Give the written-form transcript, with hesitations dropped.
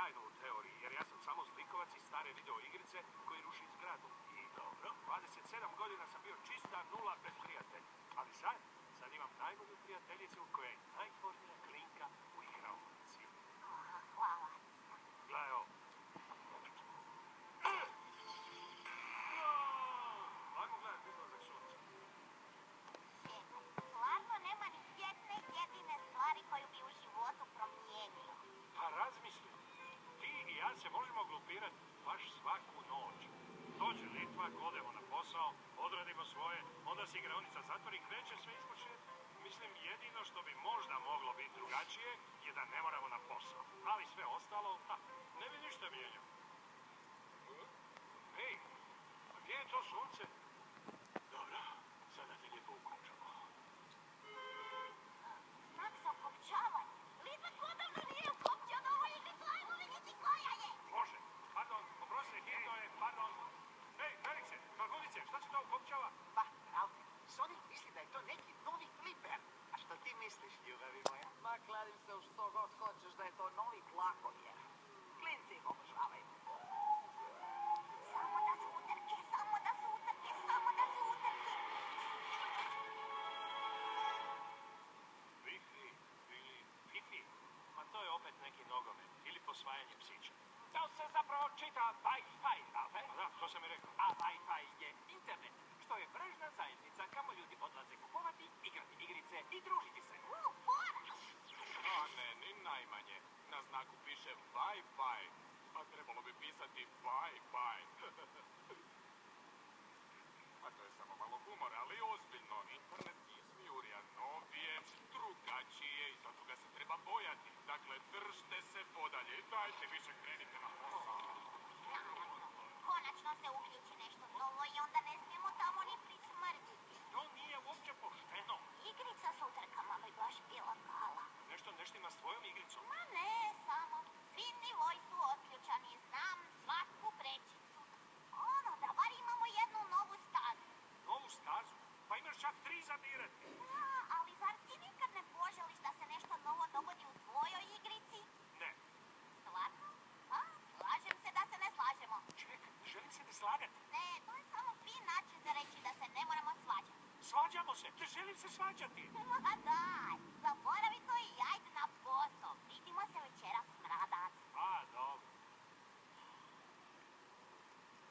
sjajno u teoriji, jer ja sam samo zlikovac iz stare video igrice koji ruši zgradu. I dobro, 27 godina sam bio čista nula bez prijatelja. Ali sad imam najbolju prijateljicu koja je najfornija klinka u igraonici. Hvala. Gledaj ovo. Lako gledaj izlazak sunca. Stvarno nema ni jedne jedine stvari koju bi u životu promijenio. Pa razmisli, ti i ja se možemo glupirati baš svaku noć. Dođe Litvak, odemo na posao, odradimo svoje, onda se igraonica zatvori i kreće sve ispočetka. Mislim, jedino što bi možda moglo biti drugačije je da ne moramo na posao. Ali sve ostalo, ne bi ništa mijenjao. Ej, a gdje je to sunce? Dobro, sada te lijepo ukopčamo. Znak za ukopčavanje. Litvak odavno nije ukopčao na ovoj igricu, ajmo vidjeti koja je. Može. Pardon, oprosti, hitno je, pardon. Ej, Felikse, Kalgunice, šta se to ukopčava? Pa, Ralfe, Sonic misli da je to neki novi fliper. A što ti misliš, ljubavi moja? Ma, kladim se u što god hoćeš da je to novi tlakovjer. Klinci ih obožavaju. Samo da su utrke, samo da su utrke, samo da su utrke. Vihri ili Fifi? Ma to je opet neki nogomet ili posvajanje psića. To se zapravo čita Wi-Fi, Ralfe. Da, to sam i rekao. A Wi-Fi je internet, što je mrežna zajednica kamo ljudi odlaze kupovati, igrati igrice i družiti se. A ne, ni najmanje. Na znaku piše Wi-Fi, a trebalo bi pisati bye-bye. A to je samo malo humora, ali ozbiljno. Internet izmijurija novije, drugačije i zato ga se treba bojati. Dakle, držte se podalje. Dajte više, krenite na posao. Konačno se uključi nešto novo i onda ne smijemo tamo ni prismrditi. To nije uopće pošteno. Igrica s utrkama bi baš bila kala. Nešto neštima s tvojom igricom. Ma ne, samo svi nivoji su otključani, znam svaku prečicu. Ono, da bar imamo jednu novu stazu. Novu stazu? Pa imaš čak 3 za birati. Da, ali zar ti nikad ne poželiš da se nešto novo dogodi u tvojoj igrici? Ne. Stvarno? Pa, slažem se da se ne slažemo. Čekaj, želim se ne slagati. Ne, to je samo fin način za reći da se ne moramo svađati. Svađamo se, ne želim se svađati. Ma daj, zaboravi to i ajde